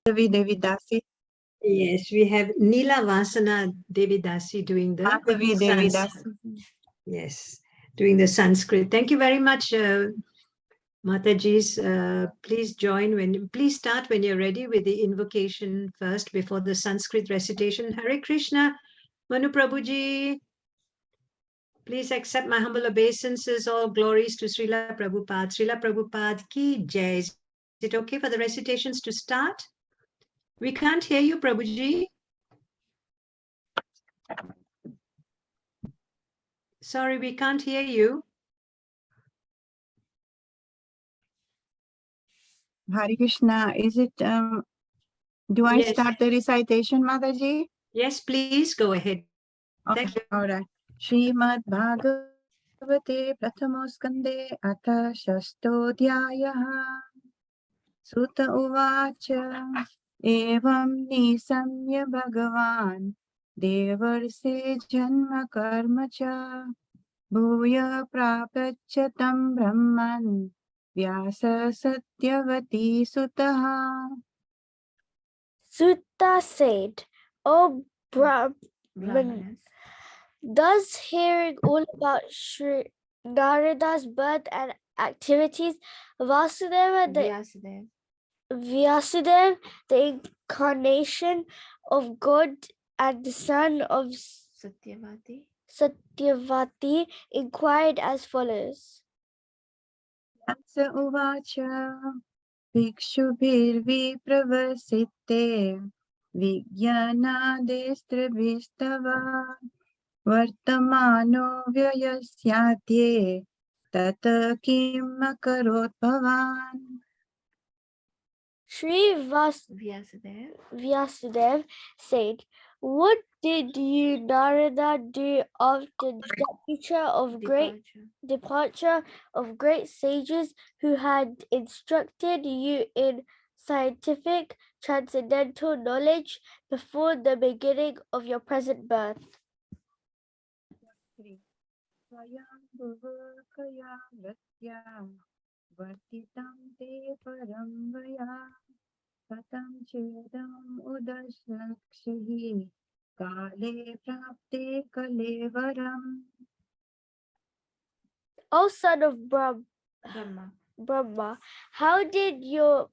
Madhavi Devidasi. Yes, we have Neela Vasana Devidasi doing the Madhavi Devidasi. Yes, doing the Sanskrit. Thank you very much, Matajis. Please start when you're ready with the invocation first before the Sanskrit recitation. Hare Krishna, Manu Prabhuji. Please accept my humble obeisances. All glories to Srila Prabhupada. Srila Prabhupada ki jai. Is it okay for the recitations to start? We can't hear you, Prabhuji. Sorry, we can't hear you. Hare Krishna. Is it, do I start the recitation, Mataji? Yes, please go ahead. Okay, all right. Srimad Bhagavate Prathamo Skande Atha Shastodhyayaha Sutta Uvacha Evam Nisamya Bhagavan Devarse Janma Karma Cha Bhuya Prapachatam Brahman Vyasa Satyavati Sutaha. Sutta said, O Brahman, thus hearing all about Sri Narada's birth and activities, Vasudev, the incarnation of God and the son of Satyavati, inquired as follows. Vyasa Uvacha Vikshubhirvipravasitte Vijnanadestrabhistava Vartamano Vyayasyadye Tata Kim Akarot Bhavan. Sri Vyasadev said, what did you, Narada, do after the departure of great sages who had instructed you in scientific transcendental knowledge before the beginning of your present birth? Vartitam te paramvaya Patam chedam udashakshahi Kale prapte kalevaram. O son of Brahma, how did you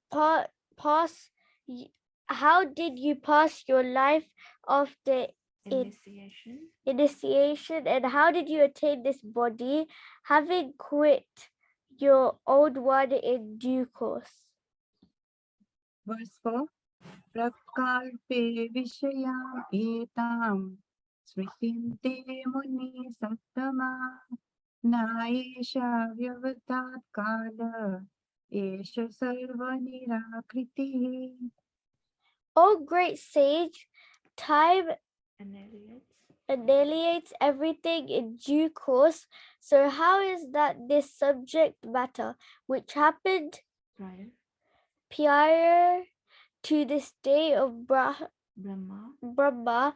pass your life after initiation, and how did you attain this body, having quit your old one in due course? Verse 4. Prakalpe vishayam etam Sritim te muni sattama Naesha vyavatat kala Esha sarva nirakriti. O great sage, time annihilates everything in due course. So how is that this subject matter, which happened prior to this day of Brahma,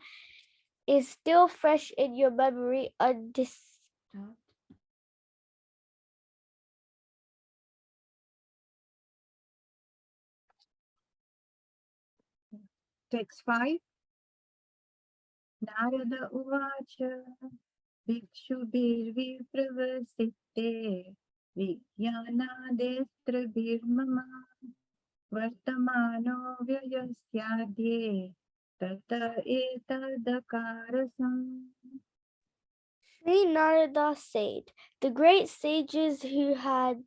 is still fresh in your memory undisturbed? Text 5. Narada Uvacha Vikshubhirvipravasitte Vijnanadestrabhirmama Vartamano Vyayasyadye Tata etadakarasam. Sri Narada said, the great sages who had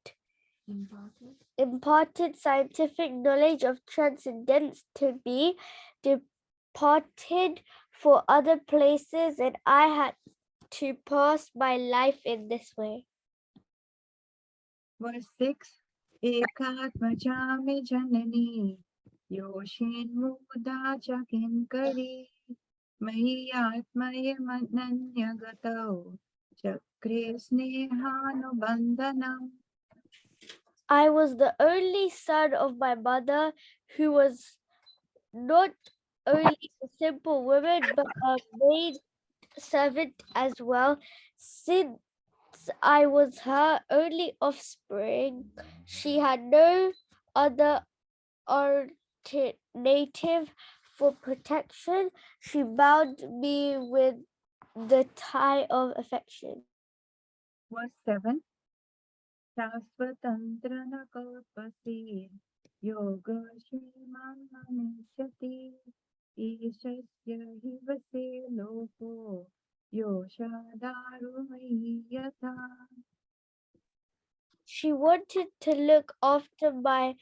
imparted scientific knowledge of transcendence to me departed for other places, and I had to pass my life in this way. Verse 6. Ekatmachame janani Yoshin muda chakinkari Mahiyatmaya mananyagato Chakre snehanubandhanam. I was the only son of my mother, who was not only a simple woman, but a maid servant as well. Since I was her only offspring, she had no other native for protection. She bound me with the tie of affection. Verse 7. Shasvatantra na kalpasi yoga shriman manishati ishasya hivase loko yoshadaru yatha. She wanted to look after my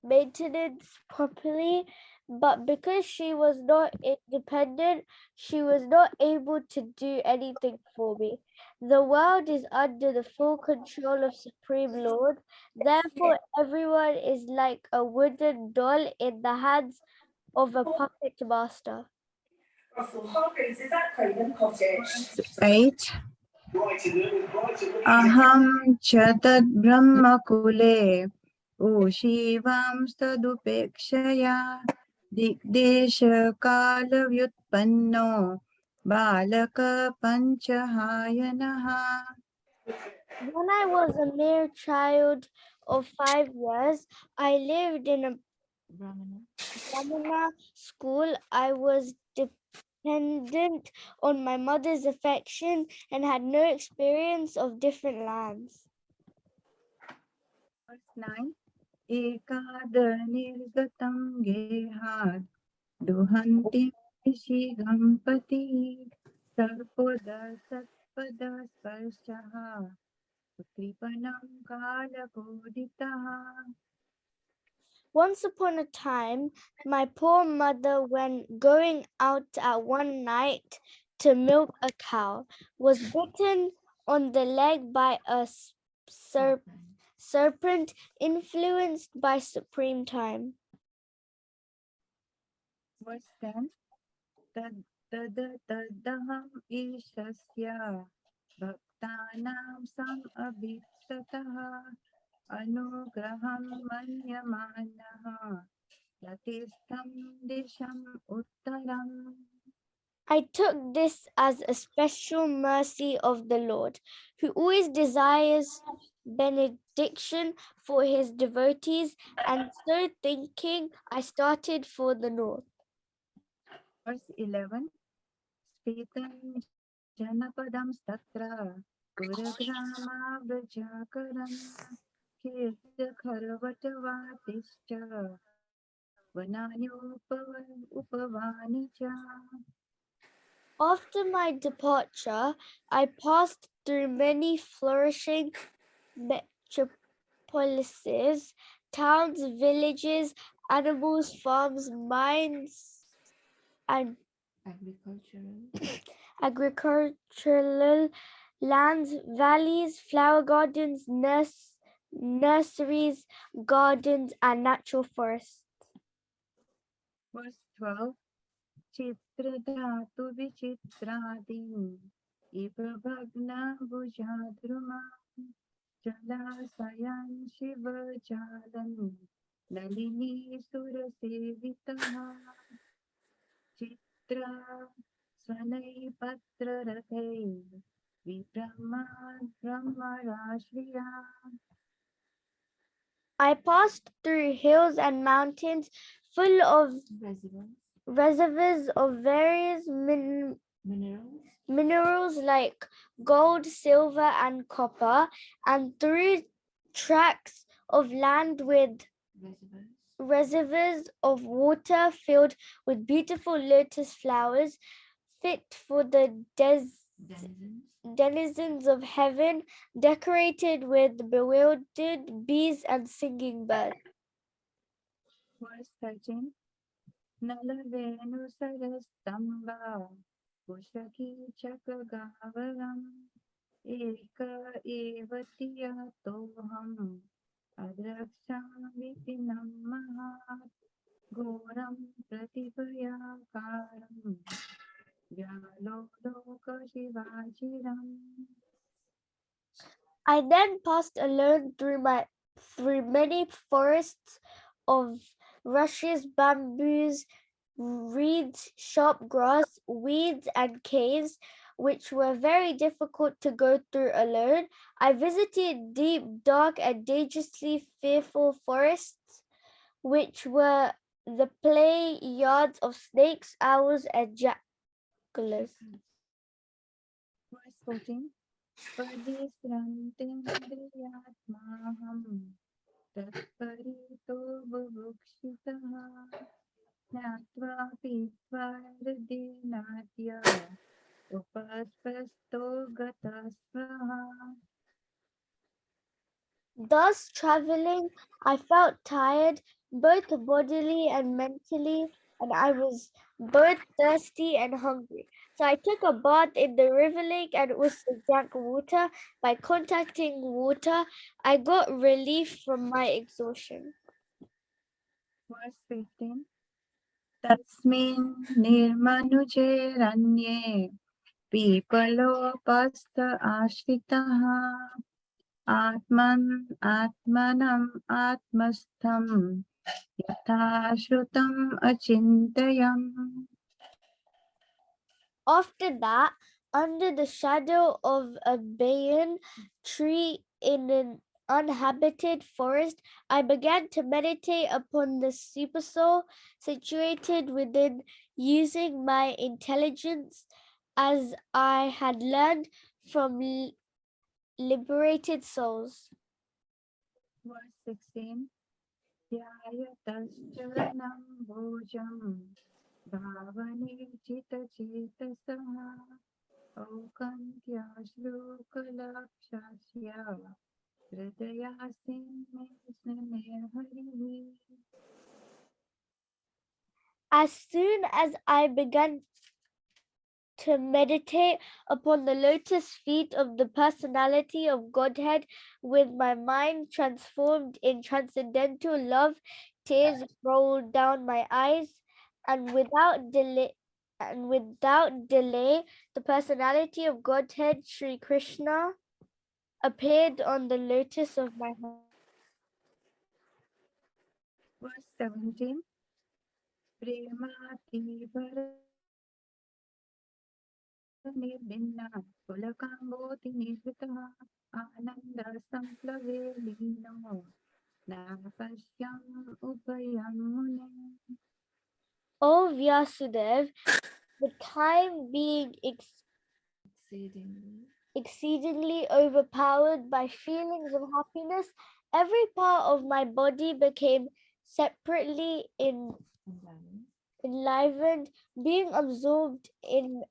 maintenance properly, but because she was not independent, she was not able to do anything for me. The world is under the full control of Supreme Lord. Therefore, everyone is like a wooden doll in the hands of a puppet master. Verse 8. Aham chatat brahma kule Ushivam sadupekshaya Dikdesha kala vyutpanno Balaka panchahayanaha. When I was a mere child of 5 years, I lived in a Brahmana school. I was dependent on my mother's affection and had no experience of different lands. Verse 9. Ekada nirgatam gehad Duhanti Shigampati Sarpoda Satpada Sparshaha Kripanam Kala Koditaha. Once upon a time, my poor mother, when going out at one night to milk a cow, was bitten on the leg by a serpent influenced by supreme time. Verse 10. Tadaham Ishasya Bhaktanam Sam Abhiptataha Anugraham Manyamanaha Latistham Disham Uttaram. I took this as a special mercy of the Lord, who always desires benediction for his devotees, and so thinking, I started for the north. Verse 11. Spitam Janapadam Statra Puragrama Vrajakaram Kirta Kharvatavatischa Vananyopavanicha. After my departure, I passed through many flourishing metropolises, towns, villages, animals, farms, mines, and agricultural lands, valleys, flower gardens, nurseries, gardens, and natural forests. Verse 12. Chitradhatu Vichitradim Ipabhagna Bhujadruma Jalasayan Shiva Jalan Nalini Surasevitaha Chitra Svanai Patra Rathai Vibrahma Brahmarashriya. I passed through hills and mountains full of reservoirs of various minerals like gold, silver, and copper, and through tracts of land with reservoirs of water filled with beautiful lotus flowers, fit for the denizens of heaven, decorated with bewildered bees and singing birds. Verse 13. Nalavenu Sarastamba Pushaki Chakagavaram Eka Evatiya Toham Adraksham Vipinam Mahat Goram Pratipayakaram Vyaloka Shivachiram. I then passed alone through many forests of rushes, bamboos, reeds, sharp grass, weeds, and caves, which were very difficult to go through alone. I visited deep, dark, and dangerously fearful forests, which were the play yards of snakes, owls, and jackals. Verse 14. Padesrantindriyatmaham tatparito bubukshitaha jnatva pitva hridinatya upaspasto gatasvaha. Thus traveling, I felt tired, both bodily and mentally, and I was both thirsty and hungry. So I took a bath in the river lake and also drank water. By contacting water, I got relief from my exhaustion. Verse 15. Tasmin nirmanuje ranye pipalopasta ashritaha atmanam atmastham yatha shrutam achintayam. After that, under the shadow of a banyan tree in an uninhabited forest, I began to meditate upon the supersoul situated within, using my intelligence as I had learned from liberated souls. Verse 16. Dhyayatascharanam bhojam bhavane chita chetasaha aukantya shlokalakshasya hridayasin me harihi. As soon as I began to meditate upon the lotus feet of the personality of Godhead, with my mind transformed in transcendental love, tears rolled down my eyes, and without delay, the personality of Godhead, Sri Krishna, appeared on the lotus of my heart. Verse 17. Premati nirbinna pulakamboti nirvitaha ananda samplave lino napasyam upayam mune. O Vyasudev, the time being exceedingly overpowered by feelings of happiness, every part of my body became separately enlivened, being absorbed in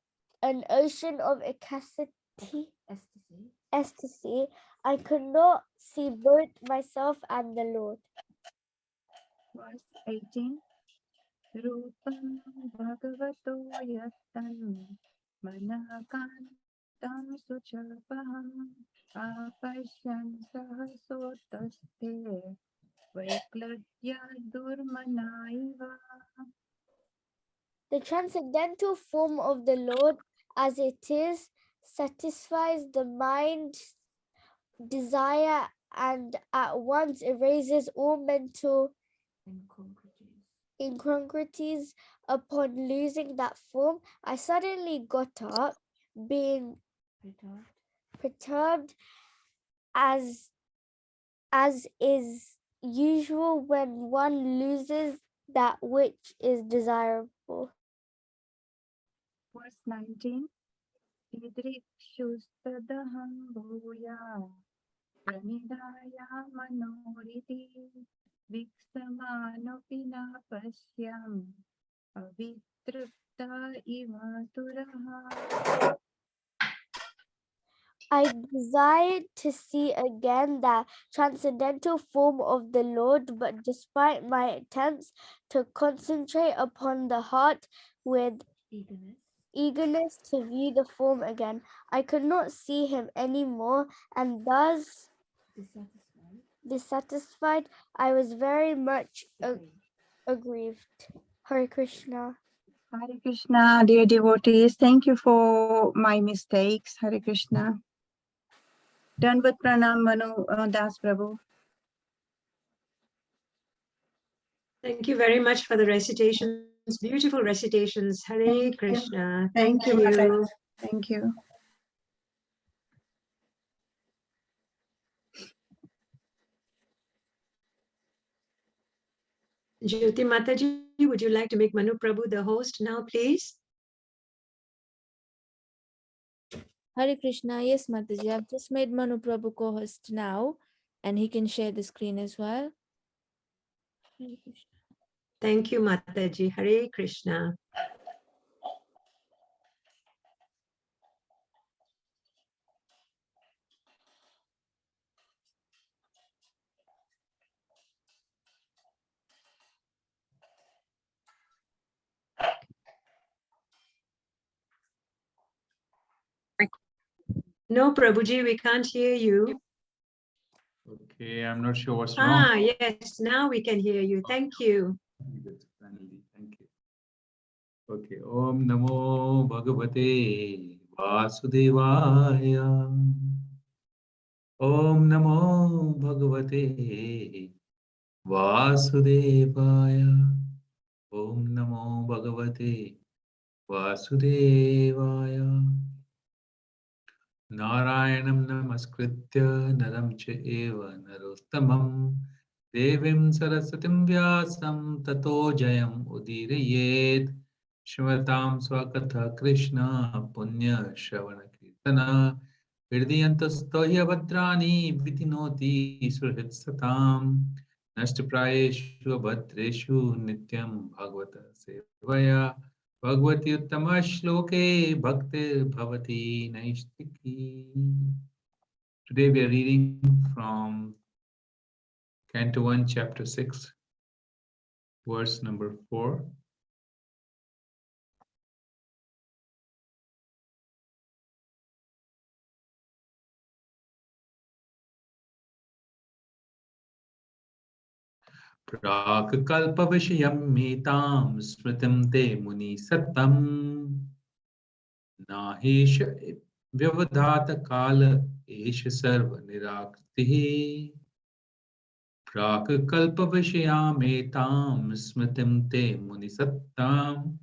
an ocean of ecstasy. I could not see both myself and the Lord. Verse 18. Rupam bhagavato yattan manakantam suchapaham apashyan sahasotaste vaikladya durmanaiva. The transcendental form of the Lord, as it is, satisfies the mind's desire and at once erases all mental incongruities. Upon losing that form, I suddenly got up, being perturbed as is usual when one loses that which is desirable. Verse 19. Idrikshustadaham bhuya pranidaya manoriti viksamanopi na pasyam avitrupta iva turaha. I desired to see again that transcendental form of the Lord, but despite my attempts to concentrate upon the heart with eagerness to view the form again, I could not see him anymore, and thus dissatisfied, I was very much aggrieved. Hare Krishna. Hare Krishna, dear devotees, thank you for my mistakes. Hare Krishna. Danvat Pranam Manu Das Prabhu. Thank you very much for the recitations, beautiful recitations. Hare Thank you. Krishna. Thank you, Mataji. Thank you. Jyoti Mataji, would you like to make Manu Prabhu the host now, please? Hare Krishna. Yes, Mataji. I've just made Manu Prabhu co-host now, and he can share the screen as well. Hare Krishna. Thank you, Mataji. Hare Krishna. No, Prabhuji, we can't hear you. Okay, I'm not sure what's wrong. Yes, now we can hear you. Thank you. Finally, thank you. Okay, Om Namo Bhagavate Vasudevaya. Om Namo Bhagavate Vasudevaya. Om Namo Bhagavate Vasudevaya. Narayanam Namaskritya Naram Eva Narottamam Devim Sarasatim Vyasam Tato Jayam Udirayet Shrimatam Swakatha Krishna Punya Shravana Kirtana Hridiyantastohya Bhadrani Vidinoti Surhit Satam Nashtaprayeshu Bhadreshu Nityam Bhagavata Sevaya Bhagavati Uttama Shloke Bhaktir Bhavati Naistiki. Today we are reading from Canto 1, Chapter 6, verse number 4. Prak kalpa vishayam metam smritam te muni satam nahisha vyavadhata kala esha sarva nirakriti. Prak kalpa vishayam metam smritam te muni satam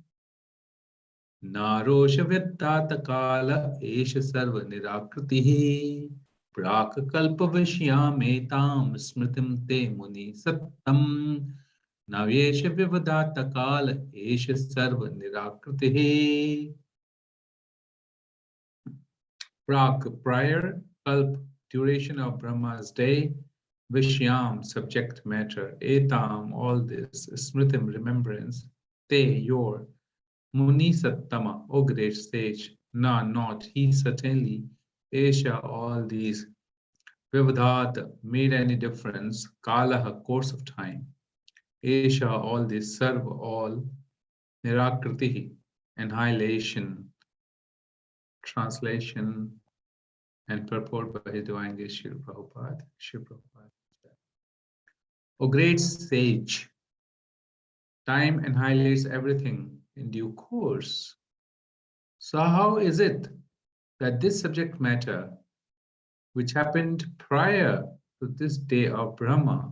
नारोष विद्यात काल एष सर्व निराकृतिः प्राक कल्प विषयामेतां स्मृतिं ते मुनि सत्तम नवेश विवदात काल एष सर्व निराकृतिः प्राक prior kalp duration of Brahma's day vishyam subject matter etam all this smritim remembrance te your Muni Sattama, O great sage, not he certainly, Esha, all these, Vivadhat, made any difference, Kalaha, course of time, Esha, all this, serve all, Nirakritihi, annihilation, translation, and purport by His Divine Grace Srila Prabhupada. O great sage, time annihilates everything in due course. So how is it that this subject matter, which happened prior to this day of Brahma,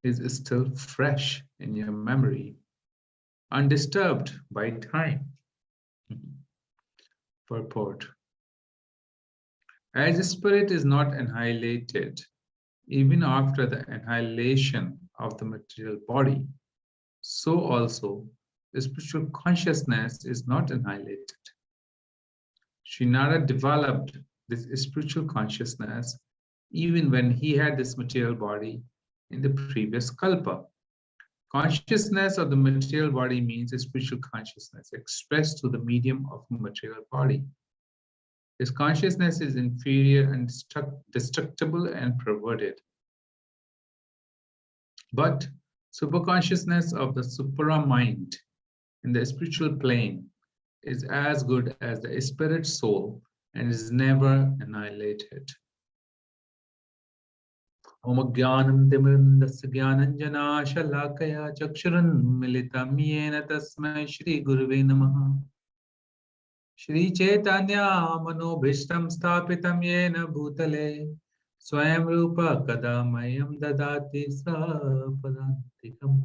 is still fresh in your memory, undisturbed by time? Purport. As spirit is not annihilated, even after the annihilation of the material body, so also the spiritual consciousness is not annihilated. Srinara developed this spiritual consciousness even when he had this material body in the previous kalpa. Consciousness of the material body means a spiritual consciousness expressed through the medium of a material body. His consciousness is inferior and destructible and perverted. But superconsciousness of the supra mind in the spiritual plane is as good as the spirit soul and is never annihilated. Om Jnanam Timindasya Jnananjana Shalakaya Chakshuran Militam Yena Tasmai Shri Guruve Namaha Shri Chaitanya Manobhishtam Sthapitam Yena Bhutale Swayam Rupa Kadamayam Dadati Sapadantikam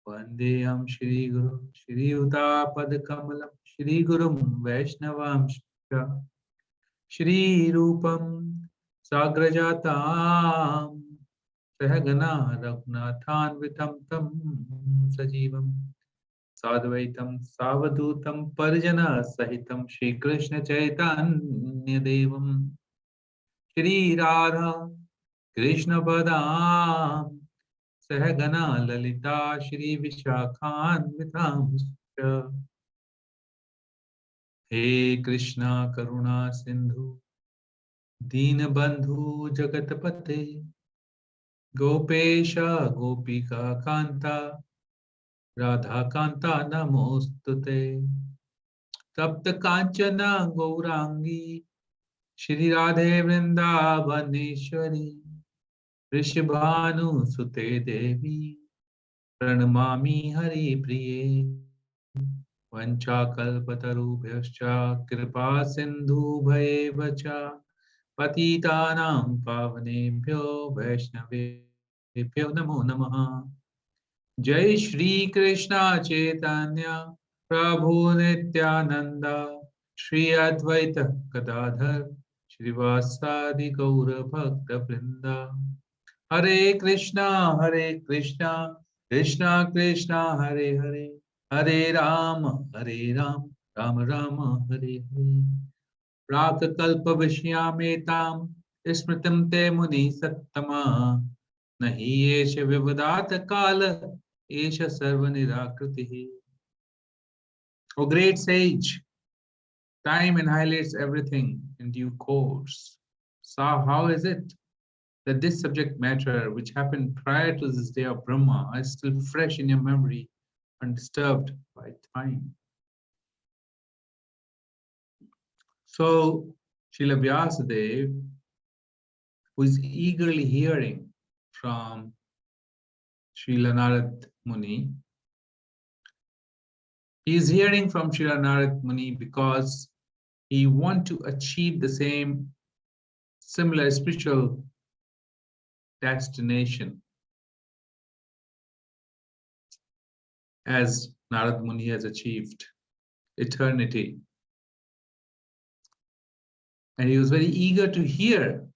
Vandeyam Shri Guru Shri Uta Padkamalam Shri Gurum Vaishnavamscha Shri Rupam Sagrajatam Sahagana Raghunathan Vitam Tam Sajivam Sadvaitam Savadutam Parjana Sahitam Shri Krishna Chaitanya Devam Shri Radha Krishna Padam Sahagana Lalita Shri Vishakhan Vitam He Krishna Karuna Sindhu Deenabandhu Jagatapate Gopesha Gopika Kanta Radha Kanta Namostute Tapta Kanchana Gaurangi Shri Radhe Vrindavaneshwari Rishabhanu Sute Devi Pranamami Hari Priye Vanchakalpatarubhyascha Kripa Sindhu Bhayevacha Patitanam Pavanebhyo Vaishnavebhyo Namo Namaha Jai Shri Krishna Chaitanya Prabhu Nityananda Shri Advaita Gadadhar Shrivasadi Gaura Bhakta Vrinda Hare Krishna Krishna Krishna Hare Hare Hare Rama Rama Rama Hare Hare Prakakalpa Vishyametam Smritam Te Muni Sattama Nahi Esha Vivadata Kala Esha Sarva Nirakritihi. O great sage, time annihilates everything in due course. So how is it that this subject matter, which happened prior to this day of Brahma, is still fresh in your memory, undisturbed by time? So, Srila Vyasadeva, who is eagerly hearing from Srila Narad Muni, he is hearing from Srila Narad Muni because he wants to achieve the same similar spiritual destination as Narad Muni has achieved, eternity. And he was very eager to hear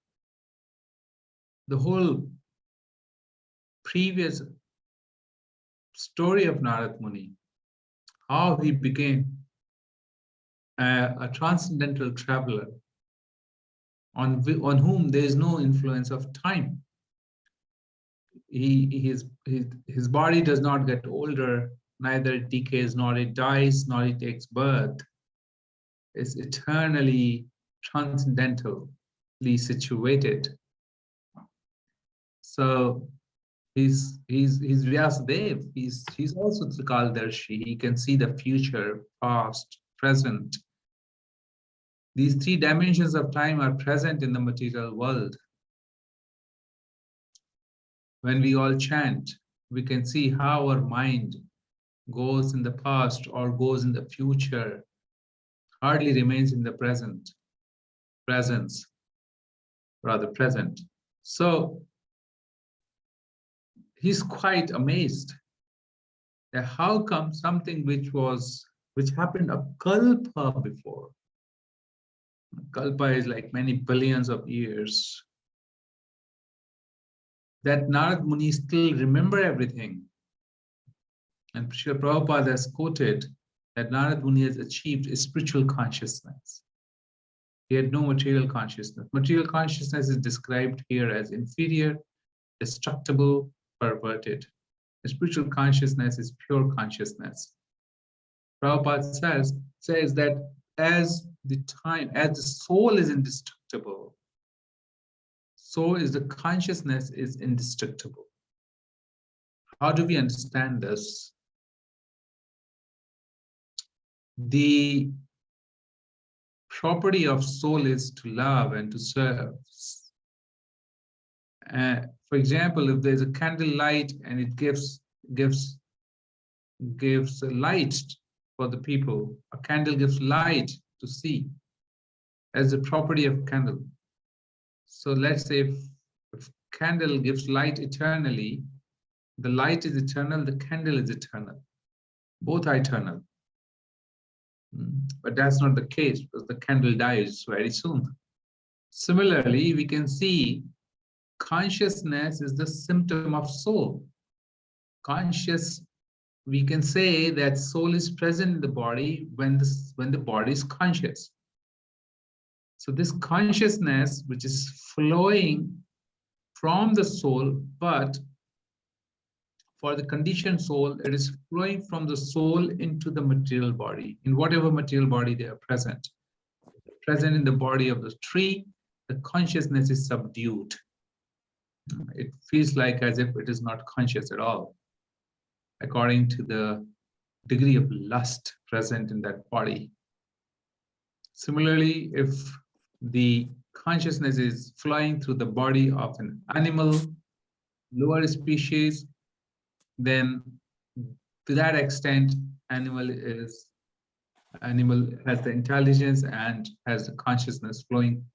the whole previous story of Narad Muni, how he became a transcendental traveler on whom there is no influence of time. His body does not get older, neither it decays, nor it dies, nor it takes birth. It's eternally transcendentally situated. So he's Vyasadeva. He's also Trikaldarshi. He can see the future, past, present. These three dimensions of time are present in the material world. When we all chant, we can see how our mind goes in the past or goes in the future, hardly remains in the present. Present. So he's quite amazed that how come something which happened a kalpa before. Kalpa is like many billions of years. That Narad Muni still remember everything. And Srila Prabhupada has quoted that Narad Muni has achieved a spiritual consciousness. He had no material consciousness. Material consciousness is described here as inferior, destructible, perverted. The spiritual consciousness is pure consciousness. Prabhupada says that as the soul is indestructible, so is the consciousness is indestructible. How do we understand this? The property of soul is to love and to serve. For example, if there's a candle light and it gives light for the people, a candle gives light to see as the property of candle. So let's say if candle gives light eternally, the light is eternal, the candle is eternal. Both are eternal. But that's not the case, because the candle dies very soon. Similarly, we can see consciousness is the symptom of soul. We can say that soul is present in the body when the body is conscious. So this consciousness, which is flowing from the soul, but for the conditioned soul, it is flowing from the soul into the material body, in whatever material body they are present. Present in the body of the tree, the consciousness is subdued. It feels like as if it is not conscious at all, according to the degree of lust present in that body. Similarly, if the consciousness is flowing through the body of an animal, lower species, then to that extent, animal has the intelligence and has the consciousness flowing.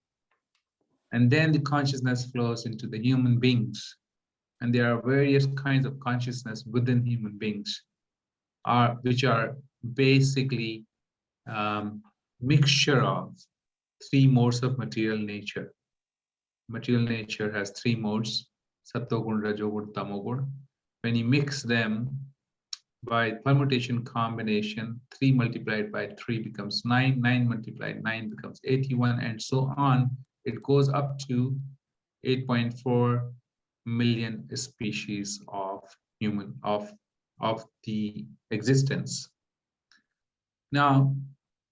And then the consciousness flows into the human beings. And there are various kinds of consciousness within human beings, which are basically mixture of three modes of material nature. Material nature has three modes: Sattva-gun, Rajo-gun, Tamo-gun. When you mix them by permutation combination, 3 multiplied by 3 becomes 9, 9 multiplied 9 becomes 81, and so on. It goes up to 8.4 million species of human of the existence. Now,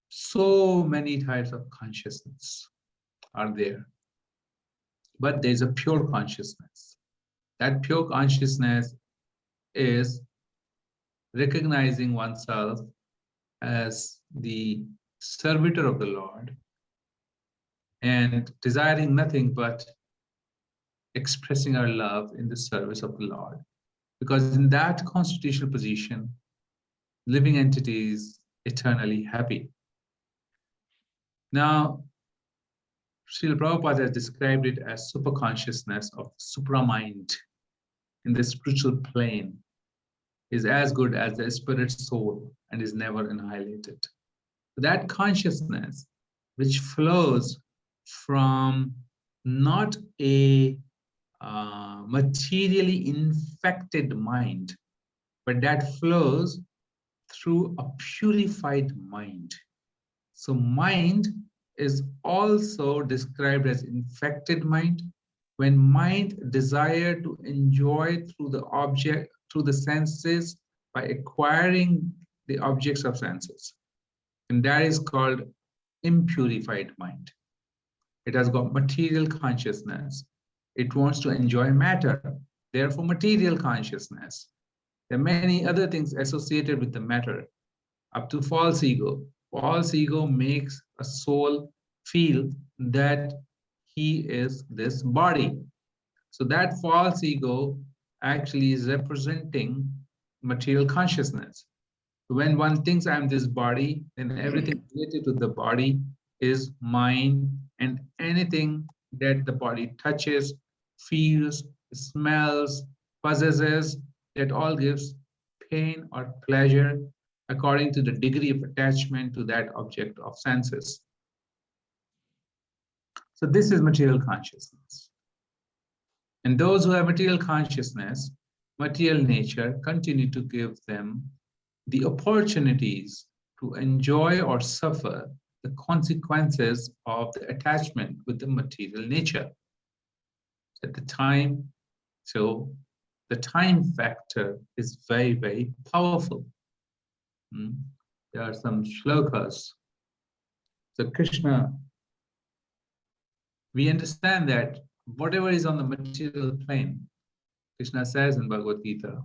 so many types of consciousness are there, but there's a pure consciousness. That pure consciousness is recognizing oneself as the servitor of the Lord and desiring nothing but expressing our love in the service of the Lord. Because in that constitutional position, living entities eternally happy. Now, Srila Prabhupada has described it as superconsciousness of supramind in the spiritual plane, is as good as the spirit soul and is never annihilated. That consciousness, which flows from not a materially infected mind, but that flows through a purified mind. So mind is also described as infected mind, when mind desire to enjoy through the object, through the senses, by acquiring the objects of senses. And that is called impurified mind. It has got material consciousness. It wants to enjoy matter, therefore material consciousness. There are many other things associated with the matter, up to false ego. False ego makes a soul feel that he is this body. So that false ego actually is representing material consciousness. When one thinks I'm this body, then everything related to the body is mine, and anything that the body touches, feels, smells, possesses, that all gives pain or pleasure according to the degree of attachment to that object of senses. So this is material consciousness. And those who have material consciousness, material nature, continue to give them the opportunities to enjoy or suffer the consequences of the attachment with the material nature. At the time, so the time factor is very, very powerful. There are some shlokas. So Krishna, we understand that whatever is on the material plane, Krishna says in Bhagavad Gita,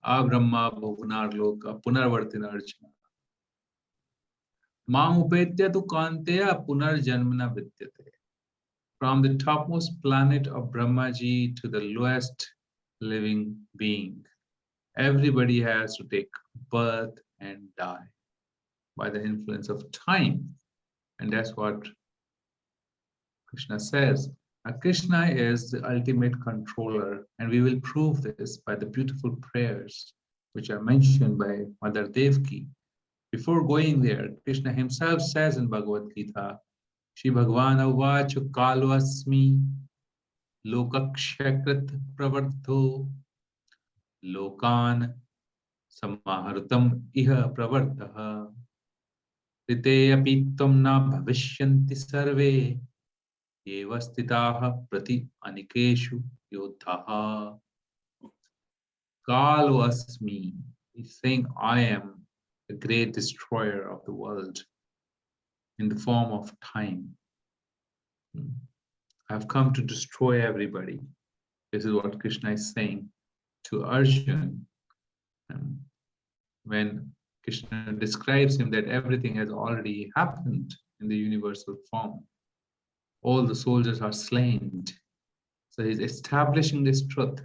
Abrahma bhuvanar loka punarvartina arjuna. Mam upetya tu kanteya punarjanmana vidyate. From the topmost planet of Brahmaji to the lowest living being, everybody has to take birth and die by the influence of time. And that's what Krishna says. Now, Krishna is the ultimate controller, and we will prove this by the beautiful prayers which are mentioned by Mother Devaki. Before going there, Krishna himself says in Bhagavad Gita, Shri Bhagavan avacha kalu asmi lokakshakrit pravardho lokan samahartam iha pravardha rite api tvam na bhavishyanti sarve eva stitaha prati anikeshu yodhaha. Kalu asmi, he's saying, I am the great destroyer of the world in the form of time. I've come to destroy everybody. This is what Krishna is saying to Arjuna. When Krishna describes him that everything has already happened in the universal form. All the soldiers are slain. So he's establishing this truth.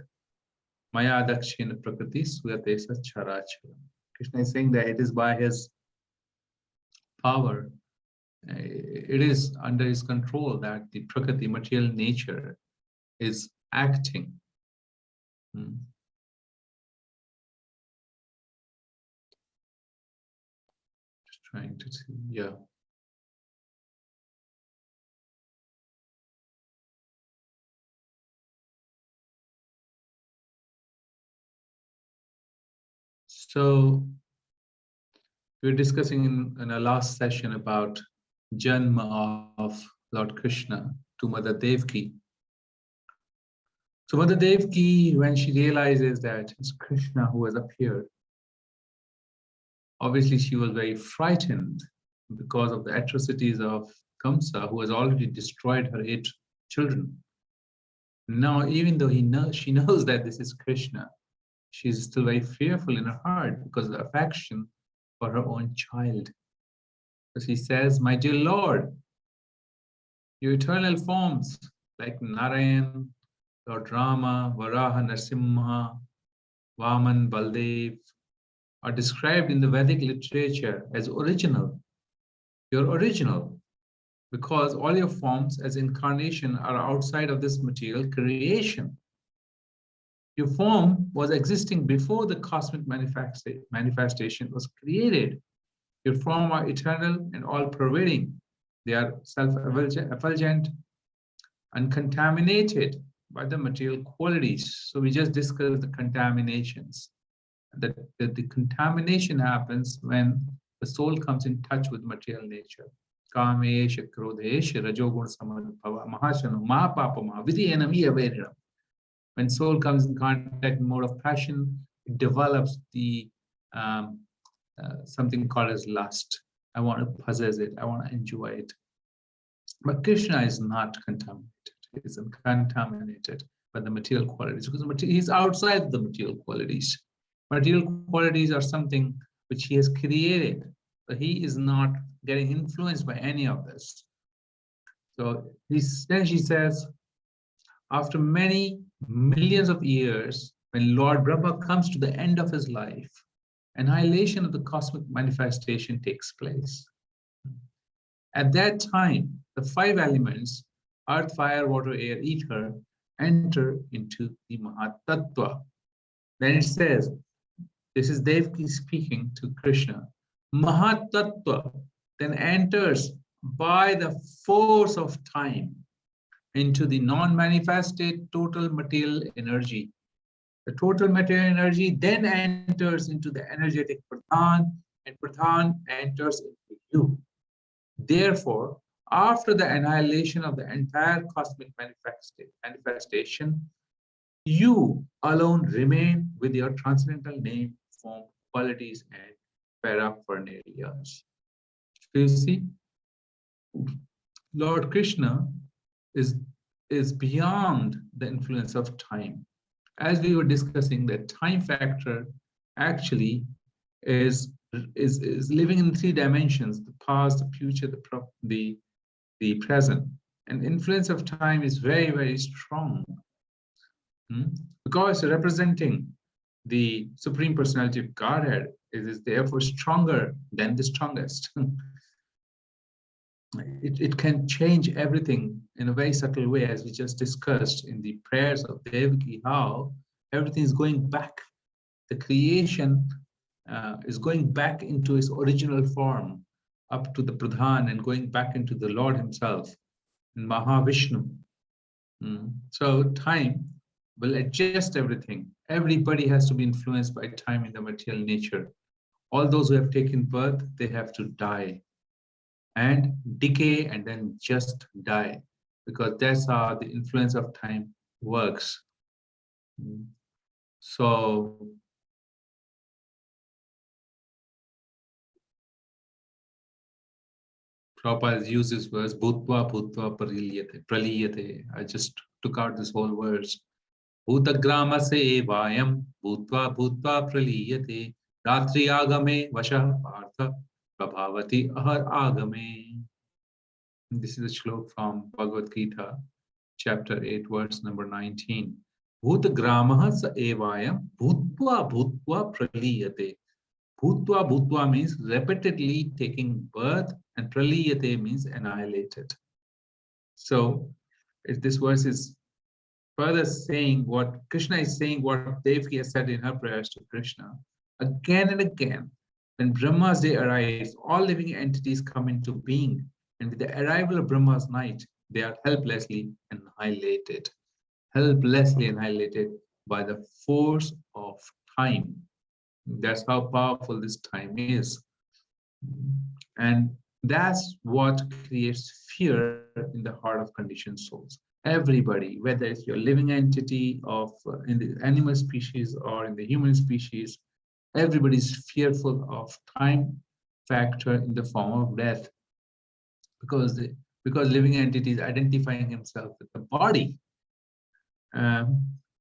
Maya dakshina prakriti suyate satcharacha. Krishna is saying that it is by his power, it is under his control that the prakriti, material nature, is acting. Just trying to see, yeah. So we were discussing in our last session about Janma of Lord Krishna to Mother Devaki. So Mother Devaki, when she realizes that it's Krishna who has appeared, obviously she was very frightened because of the atrocities of Kamsa, who has already destroyed her 8 children. Now, even though she knows that this is Krishna, she's still very fearful in her heart because of the affection for her own child. So she says, my dear Lord, your eternal forms like Narayan, Lord Rama, Varaha, Narasimha, Vaman, Baldev are described in the Vedic literature as original. You're original because all your forms as incarnation are outside of this material creation. Your form was existing before the cosmic manifestation was created. Your form are eternal and all-pervading. They are self-effulgent, uncontaminated by the material qualities. So we just discussed the contaminations. That the contamination happens when the soul comes in touch with material nature. Kamesha, krodesha, rajoguna samadbhava, mahashanu, mahapapama, vidyanam iyaverinam. When soul comes in contact with mode of passion, it develops the something called as lust. I want to possess it. I want to enjoy it. But Krishna is not contaminated. He is uncontaminated by the material qualities because he's outside the material qualities. Material qualities are something which he has created. So he is not getting influenced by any of this. So then she says, after many millions of years, when Lord Brahma comes to the end of his life, annihilation of the cosmic manifestation takes place. At that time, the 5 elements, earth, fire, water, air, ether, enter into the Mahatattva. Then it says, this is Devaki speaking to Krishna, Mahatattva then enters by the force of time into the non-manifested total material energy. The total material energy then enters into the energetic Pradhan, and Pradhan enters into you. Therefore, after the annihilation of the entire cosmic manifestation, you alone remain with your transcendental name, form, qualities, and paraphernalia. So you see, Lord Krishna is beyond the influence of time. As we were discussing, that time factor actually is living in 3 dimensions: the past, the future, the present. And influence of time is very, very strong because representing the Supreme Personality of Godhead is therefore stronger than the strongest. It can change everything in a very subtle way, as we just discussed in the prayers of Devaki, how everything is going back. The creation is going back into its original form, up to the Pradhan and going back into the Lord himself, in Mahavishnu. So time will adjust everything. Everybody has to be influenced by time in the material nature. All those who have taken birth, they have to die and decay and then just die, because that's how the influence of time works. So Prabhupada uses verse Bhutva Bhutva Praliyate. I just took out this whole verse. Bhutagrama se vayam Bhutva Bhutva Praliyate Ratri Agame Vasha Partha Prabhavati Ahar Agame. This is a shlok from Bhagavad Gita, chapter 8, verse number 19. Bhutagrama sa evayam Bhutva Bhutva Praliyate. Bhutva Bhutva means repeatedly taking birth, and Praliyate means annihilated. So if this verse is further saying what Krishna is saying, what Devaki has said in her prayers to Krishna, again and again, when Brahma's day arrives, all living entities come into being, and with the arrival of Brahma's night, they are helplessly annihilated by the force of time. That's how powerful this time is. And that's what creates fear in the heart of conditioned souls. Everybody, whether it's your living entity of in the animal species or in the human species, everybody is fearful of time factor in the form of death, because living entity is identifying himself with the body.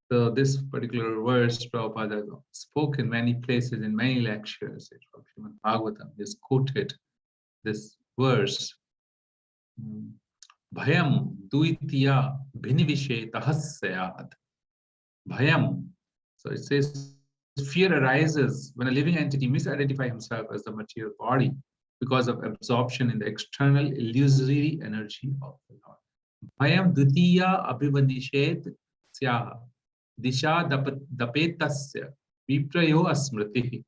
So this particular verse, Prabhupada spoke in many places, in many lectures. Srimad Bhagavatam is quoted this verse. Bhayam duitya bhinivishe tahasyad. Bhayam. So it says fear arises when a living entity misidentifies himself as the material body because of absorption in the external illusory energy of the Lord. Bhayam dutiya abhivanishet syaha. Disha dapetasya viprayo asmriti.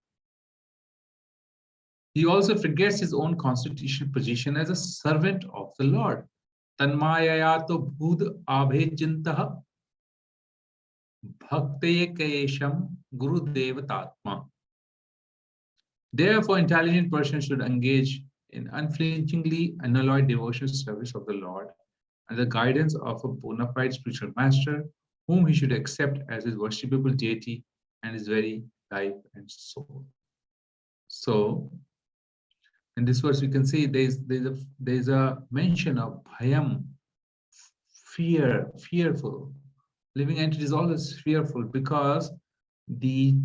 He also forgets his own constitutional position as a servant of the Lord. Tanmayayato bhud abhejintaha bhaktayekesham guru devatatma. Therefore, intelligent person should engage in unflinchingly unalloyed devotional service of the Lord and the guidance of a bona fide spiritual master, whom he should accept as his worshipable deity and his very life and soul. So, in this verse, we can see there's a mention of bhayam, fearful. Living entity is always fearful because the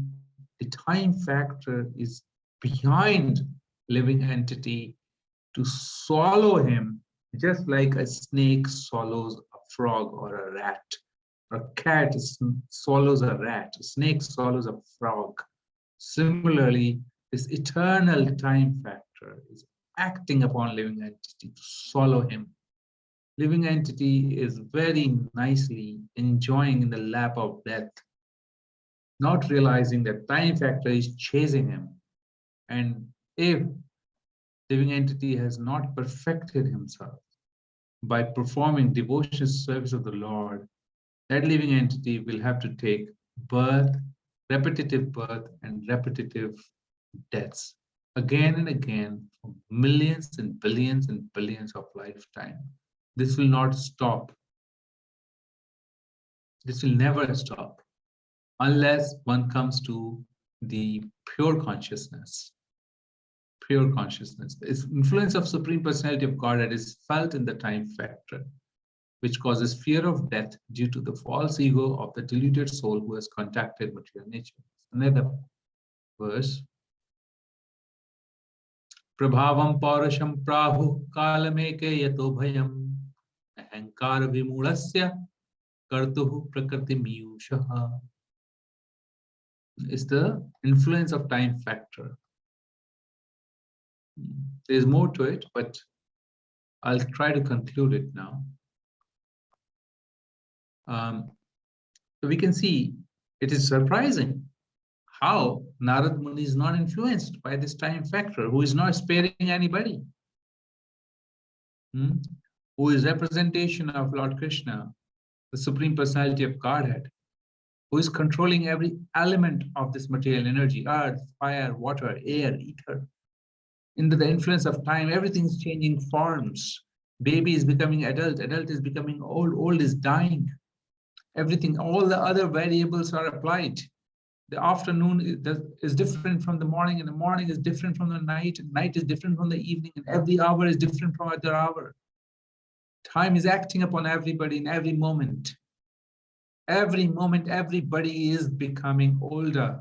time factor is behind living entity to swallow him, just like a snake swallows a frog or a rat. A cat swallows a rat, a snake swallows a frog. Similarly, this eternal time factor is acting upon living entity to swallow him. Living entity is very nicely enjoying in the lap of death, not realizing that time factor is chasing him. And if living entity has not perfected himself by performing devotional service of the Lord, that living entity will have to take birth, repetitive birth, and repetitive deaths again and again for millions and billions of lifetime. This will not stop. This will never stop unless one comes to the pure consciousness. Pure consciousness. The influence of Supreme Personality of Godhead is felt in the time factor, which causes fear of death due to the false ego of the deluded soul who has contacted material nature. Another verse. Prabhavam Paurasham Prahu Kalameke Yato Bhayam Ahankara Vimudasya Kartuhu Prakriti Miyushaha. Is the influence of time factor. There's more to it, but I'll try to conclude it now. So we can see it is surprising how Narad Muni is not influenced by this time factor, who is not sparing anybody, who is representation of Lord Krishna, the Supreme Personality of Godhead, who is controlling every element of this material energy, earth, fire, water, air, ether. Under the influence of time, everything is changing forms. Baby is becoming adult, adult is becoming old, old is dying. Everything, all the other variables are applied. The afternoon is different from the morning, and the morning is different from the night, and night is different from the evening, and every hour is different from other hour. Time is acting upon everybody in every moment. Every moment, everybody is becoming older.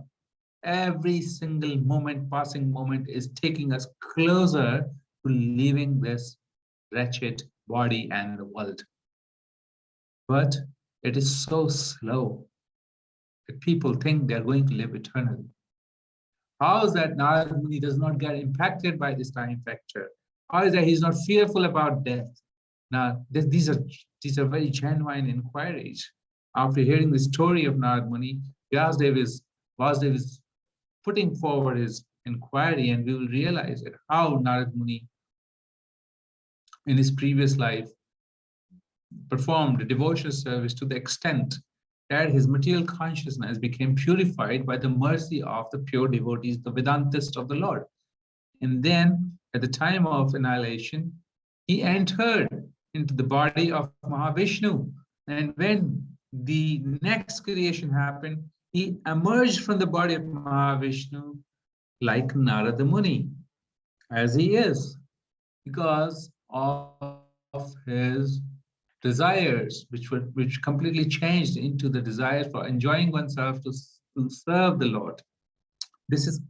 Every single moment, passing moment, is taking us closer to leaving this wretched body and the world. But it is so slow that people think they're going to live eternally. How is that Narad Muni does not get impacted by this time factor? How is that he's not fearful about death? Now, these are very genuine inquiries. After hearing the story of Narad Muni, Vasudev is putting forward his inquiry, and we will realize that how Narad Muni in his previous life performed devotional service to the extent that his material consciousness became purified by the mercy of the pure devotees, the Vedantists of the Lord. And then at the time of annihilation, he entered into the body of Mahavishnu. And when the next creation happened, he emerged from the body of Mahavishnu like Narada Muni, as he is, because of his desires, which completely changed into the desire for enjoying oneself to serve the Lord. This is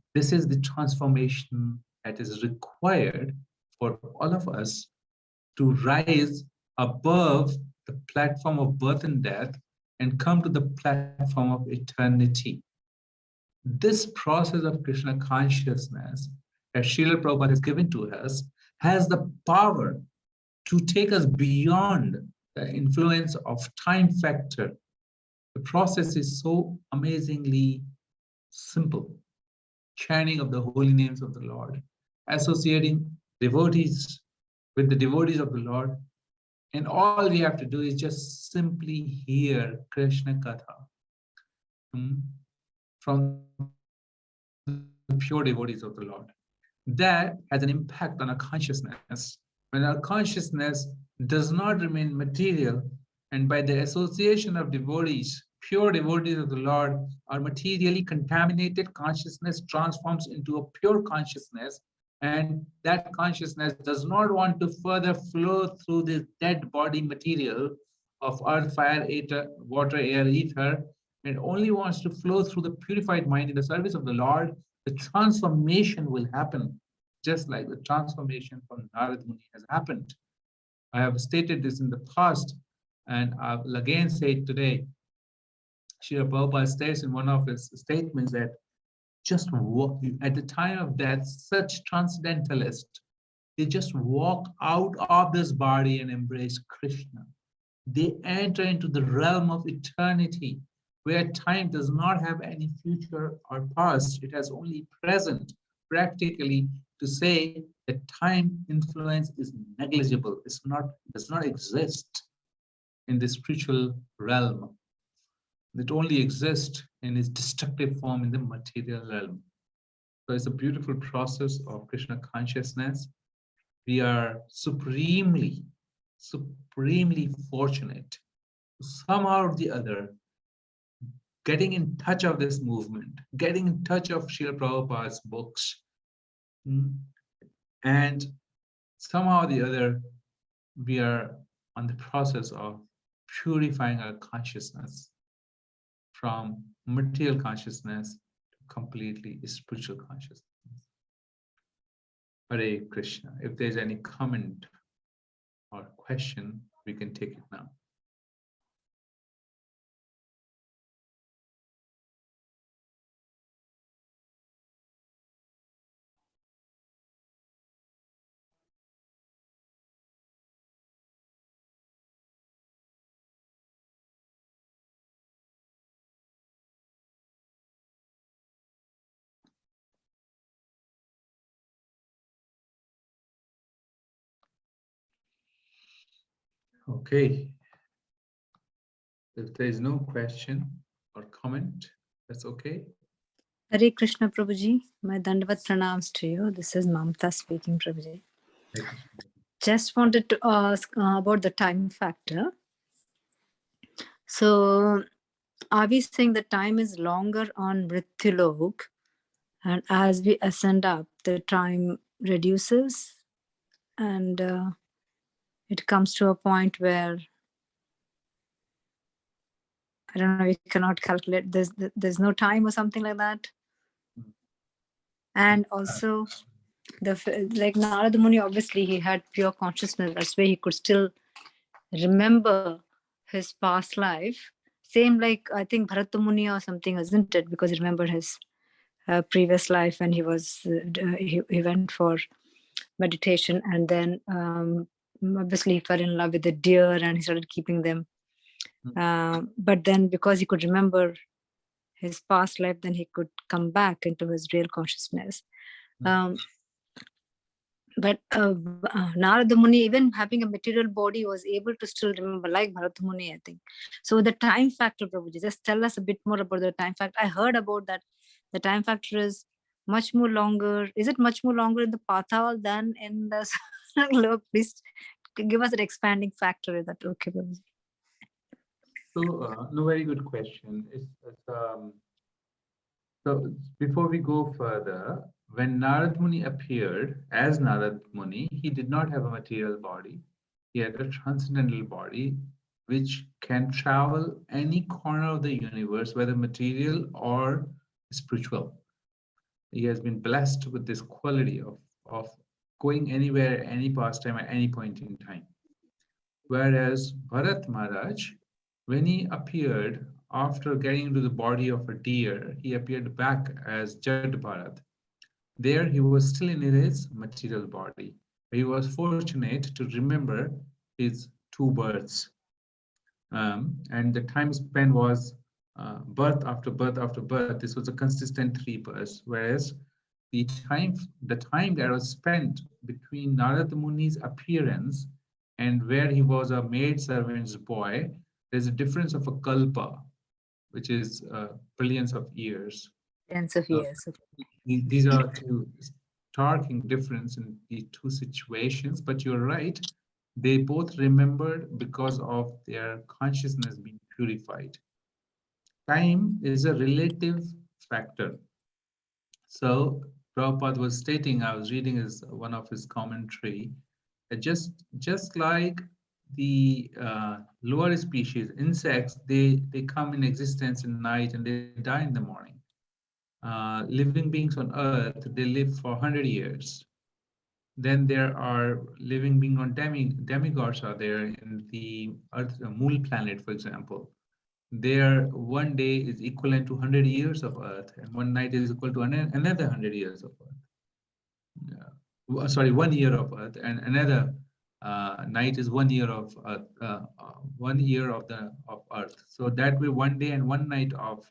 the transformation that is required for all of us to rise above the platform of birth and death and come to the platform of eternity. This process of Krishna consciousness that Srila Prabhupada has given to us has the power to take us beyond the influence of time factor. The process is so amazingly simple. Chanting of the holy names of the Lord, associating devotees with the devotees of the Lord, and all we have to do is just simply hear Krishna Katha from the pure devotees of the Lord. That has an impact on our consciousness. When our consciousness does not remain material, and by the association of devotees, pure devotees of the Lord, our materially contaminated consciousness transforms into a pure consciousness, and that consciousness does not want to further flow through this dead body material of earth, fire, water, air, ether. It only wants to flow through the purified mind in the service of the Lord. The transformation will happen, just like the transformation from Narad Muni has happened. I have stated this in the past, and I will again say it today. Srila Prabhupada states in one of his statements that just walk, at the time of death, such transcendentalists, they just walk out of this body and embrace Krishna. They enter into the realm of eternity, where time does not have any future or past. It has only present. Practically, to say that time influence is negligible, does not exist in the spiritual realm. It only exists in its destructive form in the material realm. So it's a beautiful process of Krishna consciousness. We are supremely fortunate to somehow or the other getting in touch of this movement, getting in touch of Srila Prabhupada's books, and somehow or the other, we are on the process of purifying our consciousness from material consciousness to completely spiritual consciousness. Hare Krishna. If there's any comment or question, we can take it now. Okay. If there is no question or comment, that's okay. Hare Krishna Prabhuji, my Dandavat pranams to you. This is Mamta speaking, Prabhuji. Hare Krishna. Just wanted to ask about the time factor. So, are we saying the time is longer on Mrityulok, and as we ascend up, the time reduces, and it comes to a point where I don't know, we cannot calculate. There's no time or something like that. And also, like Narada Muni, obviously he had pure consciousness. That's why he could still remember his past life. Same like I think Bharata Muni or something, isn't it? Because he remembered his previous life and he was he went for meditation, and then obviously he fell in love with the deer and he started keeping them. But then because he could remember his past life, then he could come back into his real consciousness. But Narada Muni, even having a material body, was able to still remember, like Bharata Muni, I think. So the time factor, Prabhuji, just tell us a bit more about the time factor. I heard about that. The time factor is much more longer. Is it much more longer in the Patal than in the Lok? Please give us an expanding factor. Is that okay, Prabhuji? So, no, very good question. So before we go further, when Narad Muni appeared as Narad Muni, he did not have a material body. He had a transcendental body which can travel any corner of the universe, whether material or spiritual. He has been blessed with this quality of going anywhere, any pastime at any point in time. Whereas Bharat Maharaj, when he appeared after getting into the body of a deer, he appeared back as Jad Bharat. There he was still in his material body. He was fortunate to remember his two births. And the time spent was birth after birth after birth. This was a consistent 3 births. Whereas the time that was spent between Narada Muni's appearance and where he was a maid servant's boy, there's a difference of a kalpa, which is billions of years. Tens of years. These are two starking difference in the two situations, but you're right. They both remembered because of their consciousness being purified. Time is a relative factor. So Prabhupada was stating, I was reading one of his commentary, that just like the lower species, insects, they come in existence in night and they die in the morning. Living beings on earth, they live for 100 years. Then there are living beings on demigods are there in the earth, Mool planet, for example. There, one day is equivalent to 100 years of earth, and one night is equal to another 100 years of earth. Sorry, 1 year of earth, and another night is 1 year of earth, 1 year of earth. So that way, 1 day and 1 night of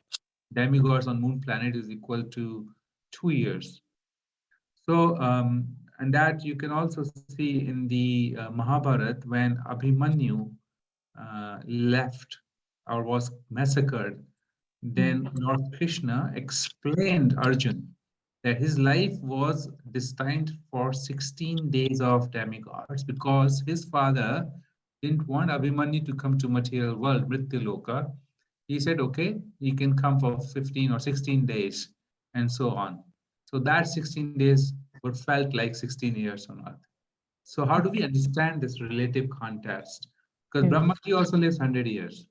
demigods on moon planet is equal to 2 years. So, and that you can also see in the Mahabharata when Abhimanyu left or was massacred. Then Lord Krishna explained Arjun that his life was destined for 16 days of demigods because his father didn't want Abhimanyu to come to material world, Mrityaloka. He said, okay, he can come for 15 or 16 days and so on. So that 16 days were felt like 16 years on earth. So how do we understand this relative context? Because Brahmaji also lives 100 years.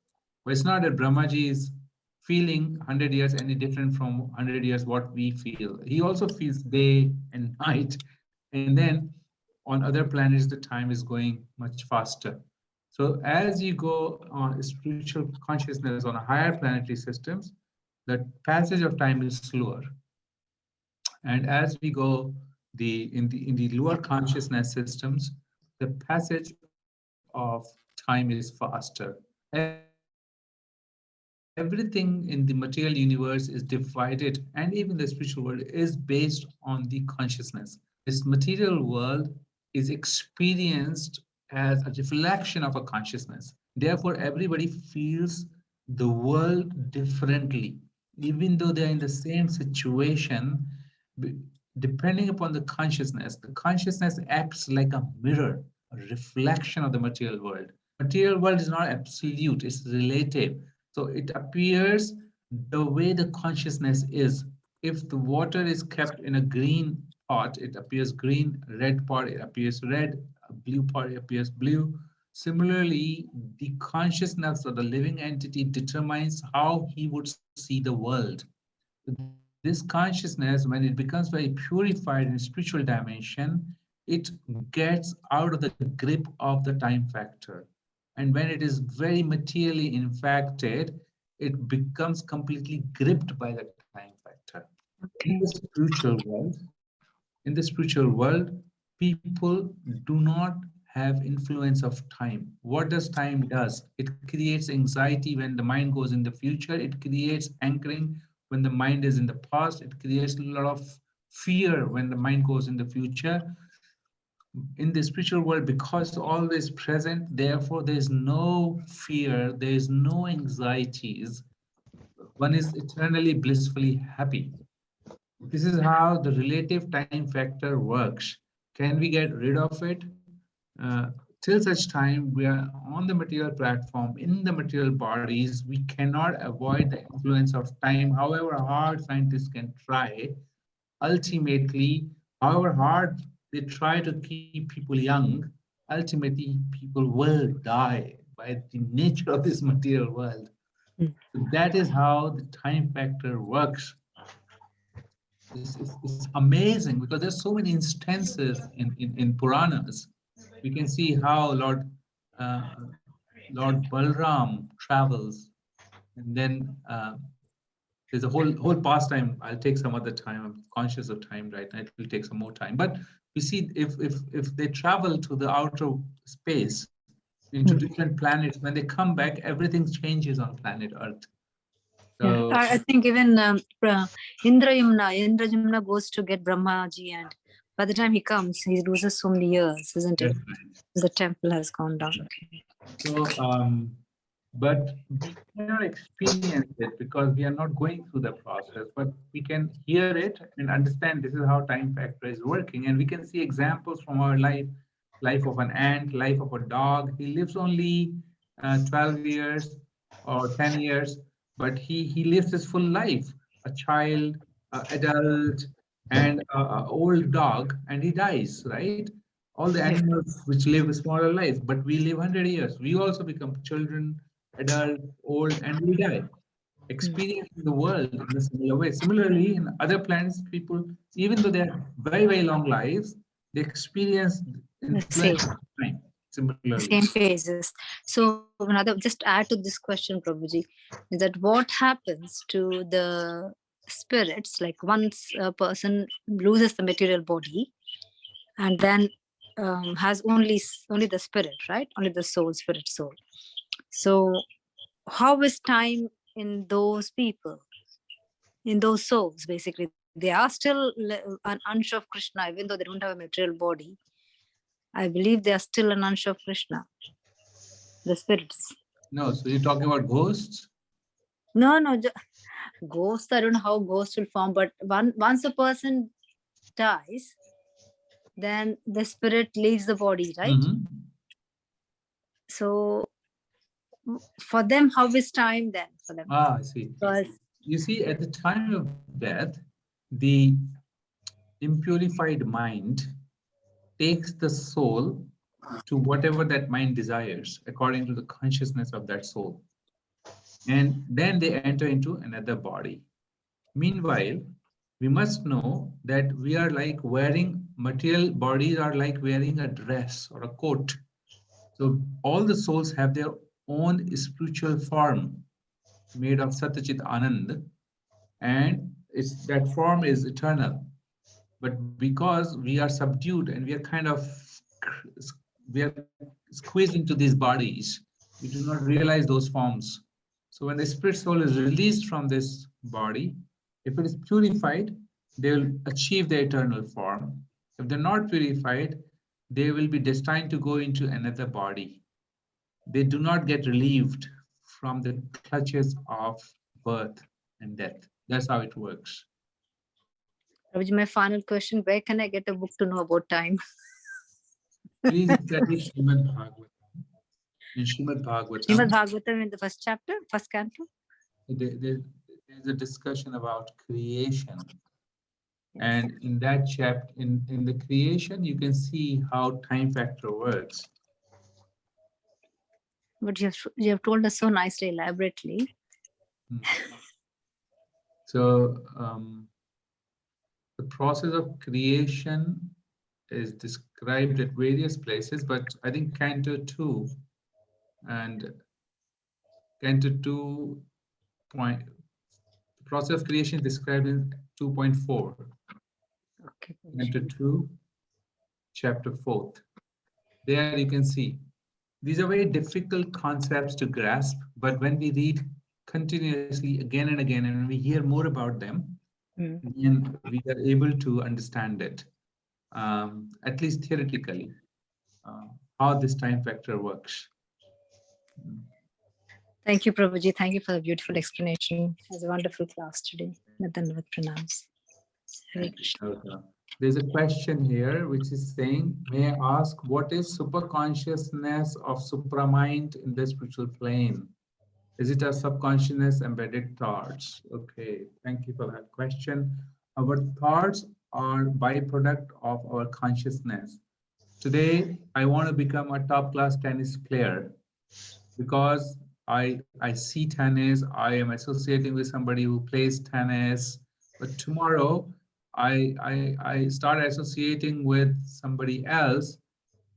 But it's not that Brahmaji is feeling 100 years any different from 100 years what we feel. He also feels day and night. And then on other planets, the time is going much faster. So as you go on spiritual consciousness on a higher planetary systems, the passage of time is slower. And as we go in the lower consciousness systems, the passage of time is faster. Everything in the material universe is divided, and even the spiritual world is based on the consciousness. This material world is experienced as a reflection of a consciousness. Therefore, everybody feels the world differently, even though they're in the same situation. Depending upon the consciousness acts like a mirror, a reflection of the material world. Material world is not absolute, it's relative. So it appears the way the consciousness is. If the water is kept in a green pot, it appears green, red pot, it appears red, a blue pot, it appears blue. Similarly, the consciousness of the living entity determines how he would see the world. This consciousness, when it becomes very purified in spiritual dimension, it gets out of the grip of the time factor. And when it is very materially infected, it becomes completely gripped by the time factor. In the spiritual world, people do not have influence of time. What does time does? It creates anxiety when the mind goes in the future. It creates anchoring when the mind is in the past. It creates a lot of fear when the mind goes in the future. In the spiritual world, because it's always present, therefore there is no fear, there is no anxieties. One is eternally blissfully happy. This is how the relative time factor works. Can we get rid of it? Till such time we are on the material platform, in the material bodies, we cannot avoid the influence of time, however hard scientists can try. Ultimately, however hard they try to keep people young, ultimately people will die by the nature of this material world. That is how the time factor works. It's amazing because there's so many instances in Puranas. We can see how Lord Balram travels, and then there's a whole pastime. I'll take some other time. I'm conscious of time right now. It will take some more time. But we see if they travel to the outer space into different planets, when they come back, everything changes on planet Earth. So, Yeah, I think even Indra goes to get Brahmaji, and by the time he comes, he loses so many years, isn't it? The temple has gone down. Okay. So, but we cannot experience it because we are not going through the process, but we can hear it and understand this is how time factor is working. And we can see examples from our life of an ant, life of a dog. He lives only 12 years or 10 years, but he lives his full life, a child, adult, and a old dog, and he dies, right? All the animals which live a smaller life, but we live 100 years. We also become children, adult, old, and we die. Experiencing the world in a similar way. Similarly, in other planets, people, even though they have very, very long lives, they experience influence of time similarly. Same phases. So another, just add to this question, Prabhuji, is that what happens to the spirits, like once a person loses the material body and then has only the spirit, right? Only the soul, spirit, soul. So how is time in those people, in those souls? Basically, they are still an ansh of Krishna, even though they don't have a material body. I believe they are still an ansh of Krishna, the spirits. No, so you're talking about ghosts? No, ghosts, I don't know how ghosts will form, but once a person dies, then the spirit leaves the body, right? So for them, how is time then for them? I see. Because you see, at the time of death, the impurified mind takes the soul to whatever that mind desires according to the consciousness of that soul. And then they enter into another body. Meanwhile, we must know that we are like wearing, material bodies are like wearing a dress or a coat. So all the souls have their own spiritual form made of Satyachit Anand, and that form is eternal. But because we are subdued and we are kind of we are squeezed into these bodies, we do not realize those forms. So when the spirit soul is released from this body, if it is purified, they will achieve the eternal form. If they're not purified, they will be destined to go into another body. They do not get relieved from the clutches of birth and death. That's how it works. Prabhuji, my final question, where can I get a book to know about time? Please study Srimad Bhagavatam. In Srimad Srimad Bhagavatam, Bhagavatam in the first chapter, first canto. there's a discussion about creation. Yes. And in that chapter, in the creation, you can see how time factor works. But you have told us so nicely, elaborately. So the process of creation is described at various places, but I think Canto 2 and Canto 2 point, the process of creation is described in 2.4. Okay. Canto 2, chapter 4. There you can see these are very difficult concepts to grasp, but when we read continuously again and again, and we hear more about them, then we are able to understand it, at least theoretically, how this time factor works. Thank you, Prabhuji. Thank you for the beautiful explanation. It was a wonderful class today. Dandavat pranams. Hare Krishna. Okay. There's a question here which is saying, may I ask, what is superconsciousness of supramind in the spiritual plane? Is it a subconsciousness embedded thoughts? Okay, thank you for that question. Our thoughts are byproduct of our consciousness. Today, I want to become a top-class tennis player because I see tennis, I am associating with somebody who plays tennis, but tomorrow I start associating with somebody else.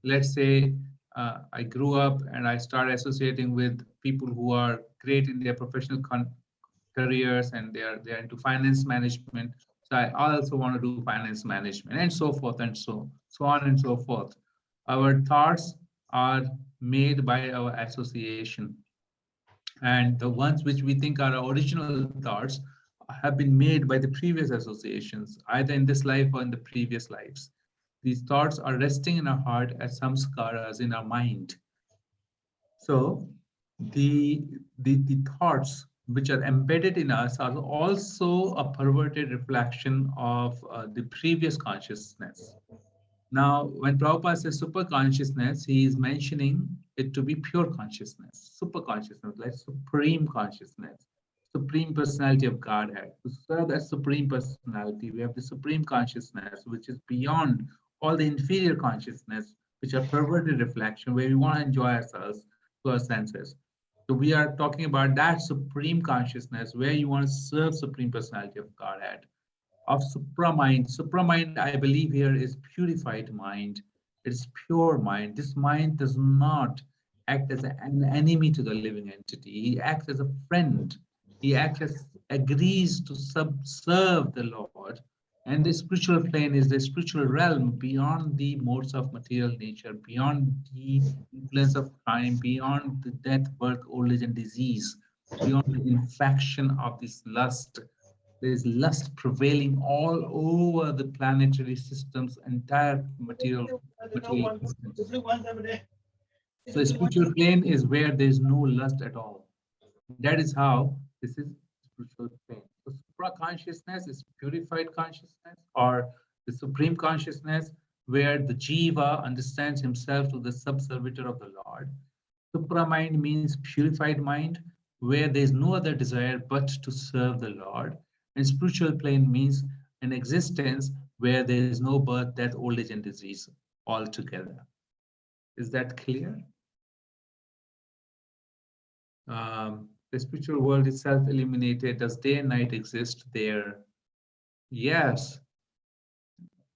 Let's say I grew up and I start associating with people who are great in their professional careers and they're into finance management. So I also want to do finance management and so forth and so on and so forth. Our thoughts are made by our association. And the ones which we think are our original thoughts have been made by the previous associations, either in this life or in the previous lives. These thoughts are resting in our heart as samskaras in our mind. So the thoughts which are embedded in us are also a perverted reflection of the previous consciousness. Now, when Prabhupada says super consciousness, he is mentioning it to be pure consciousness, super consciousness, like supreme consciousness, supreme personality of Godhead. To serve as supreme personality, we have the supreme consciousness, which is beyond all the inferior consciousness, which are perverted reflection, where we want to enjoy ourselves to our senses. So we are talking about that supreme consciousness, where you want to serve supreme personality of Godhead. Of supramind. Supramind, I believe here is purified mind. It's pure mind. This mind does not act as an enemy to the living entity. He acts as a friend. He acts as agrees to serve the Lord. And the spiritual plane is the spiritual realm beyond the modes of material nature, beyond the influence of time, beyond the death, birth, old age, and disease, beyond the infection of this lust. There is lust prevailing all over the planetary system's entire material existence. So a spiritual plane is where there is no lust at all. That is how this is spiritual plane. So supra consciousness is purified consciousness or the supreme consciousness where the jiva understands himself to the subservitor of the Lord. Supra mind means purified mind where there is no other desire but to serve the Lord. And spiritual plane means an existence where there is no birth, death, old age, and disease altogether. Is that clear? The spiritual world is self-eliminated. Does day and night exist there? Yes,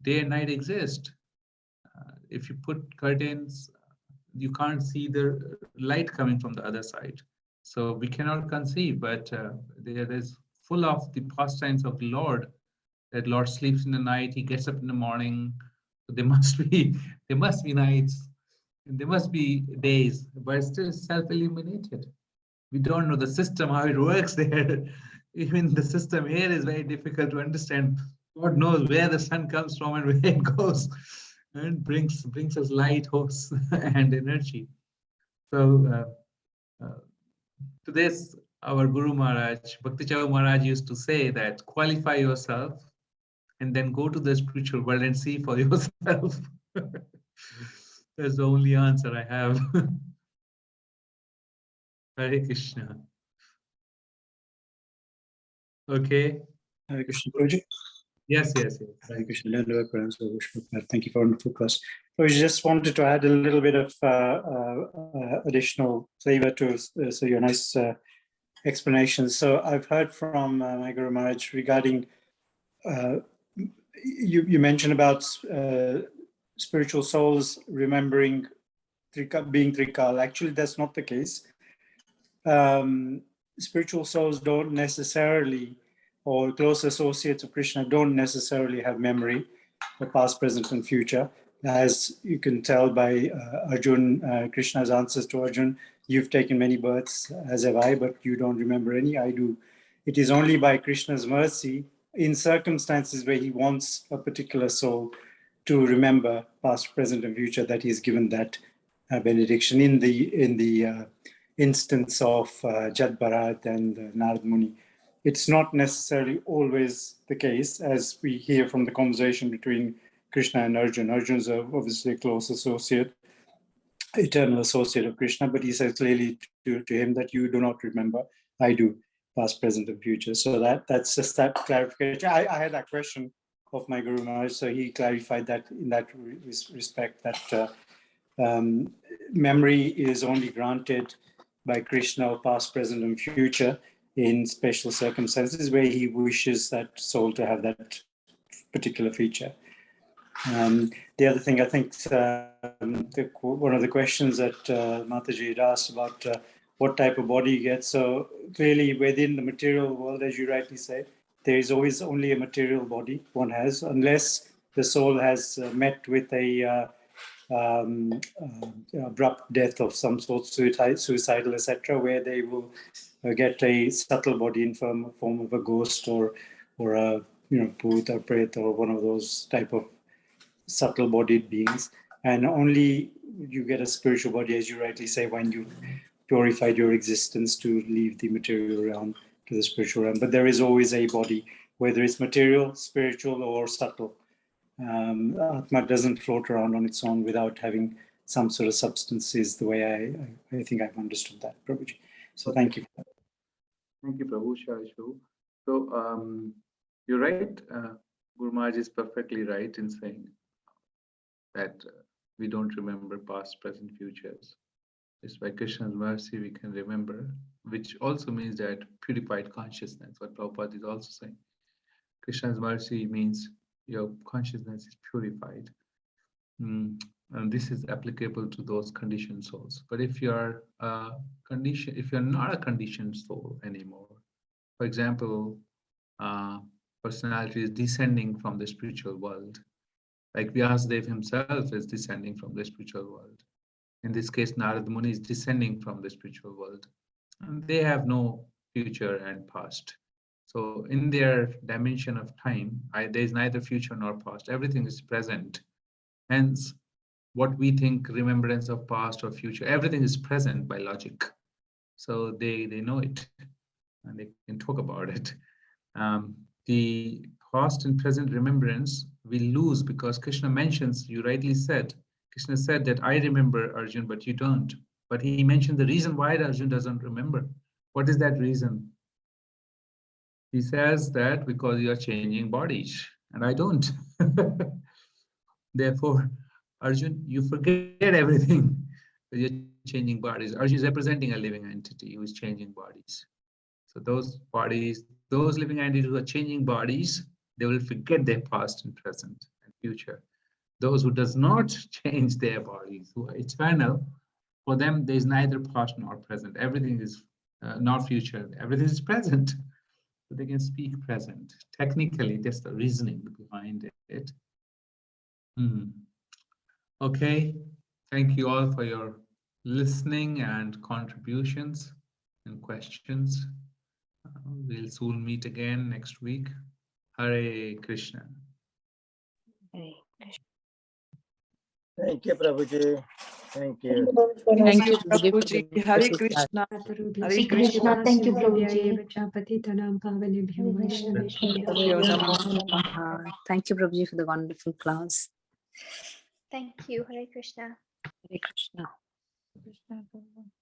day and night exist. If you put curtains, you can't see the light coming from the other side. So we cannot conceive, but there is full of the pastimes of the Lord. That Lord sleeps in the night, he gets up in the morning. So there must be nights, and there must be days, but it's still self-illuminated. We don't know the system, how it works there. Even the system here is very difficult to understand. God knows where the sun comes from and where it goes. and brings us light, hopes, and energy. So to this, our Guru Maharaj, Bhakti Chau Maharaj used to say that qualify yourself and then go to the spiritual world and see for yourself. That's the only answer I have. Hare Krishna. Okay. Hare Krishna, Prabhuji. Yes, yes, yes. Hare Krishna. Thank you for a wonderful class. I just wanted to add a little bit of additional flavor to so your nice explanations. So I've heard from my Guru Maharaj regarding you mentioned about spiritual souls remembering being Trikal. Actually, that's not the case. Spiritual souls don't necessarily, or close associates of Krishna don't necessarily have memory, the past, present, and future. As you can tell by Arjun, Krishna's answers to Arjun, you've taken many births, as have I, but you don't remember any. I do. It is only by Krishna's mercy, in circumstances where he wants a particular soul to remember past, present, and future, that he's given that benediction. In the instance of Jad Bharat and Narad Muni, it's not necessarily always the case, as we hear from the conversation between Krishna and Arjun. Arjun's obviously a close associate, eternal associate of Krishna, but he says clearly to him that you do not remember. I do, past, present, and future. So that's just that clarification. I had that question of my Guru Maharaj, so he clarified that in that respect, that memory is only granted by Krishna of past, present, and future in special circumstances where he wishes that soul to have that particular feature. The other thing, I think one of the questions that Mataji had asked about what type of body you get. So clearly within the material world, as you rightly said, there is always only a material body one has, unless the soul has met with a abrupt death of some sort, suicidal, etc., where they will get a subtle body in form of a ghost or a bhoot or pret or one of those type of subtle bodied beings. And only you get a spiritual body, as you rightly say, when you purified your existence to leave the material realm to the spiritual realm. But there is always a body, whether it's material, spiritual, or subtle. Atma doesn't float around on its own without having some sort of substance, is the way I think I've understood that, Prabhuji. So thank you. Thank you, Prabhu. Sure. So you're right. Guru Maharaj is perfectly right in saying that we don't remember past, present, futures. It's by Krishna's mercy we can remember, which also means that purified consciousness, what Prabhupada is also saying. Krishna's mercy means your consciousness is purified. And this is applicable to those conditioned souls. But if you're if you're not a conditioned soul anymore, for example, personality is descending from the spiritual world, like Vyasadeva himself is descending from the spiritual world. In this case, Narad Muni is descending from the spiritual world. And they have no future and past. So in their dimension of time, there is neither future nor past. Everything is present. Hence, what we think remembrance of past or future, everything is present by logic. So they know it and they can talk about it. The past and present remembrance we lose because Krishna mentions, you rightly said, Krishna said that I remember Arjun, but you don't. But he mentioned the reason why Arjun doesn't remember. What is that reason? He says that because you are changing bodies and I don't. Therefore, Arjun, you forget everything. You're changing bodies. Arjun is representing a living entity who is changing bodies. So those bodies, those living entities who are changing bodies, they will forget their past and present and future. Those who does not change their bodies, who are eternal, for them there is neither past nor present. Everything is not future. Everything is present. So they can speak present. Technically, that's the reasoning behind it. Okay. Thank you all for your listening and contributions and questions. We'll soon meet again next week. Hare Krishna. Hare Krishna. Thank you, Prabhuji. Thank you. Thank you, Prabhuji. Hare Krishna. Hare Krishna. Thank you, Prabhuji. Thank you, Prabhuji, for the wonderful class. Thank you, Hare Krishna. Hare Krishna. Krishna Prabhu.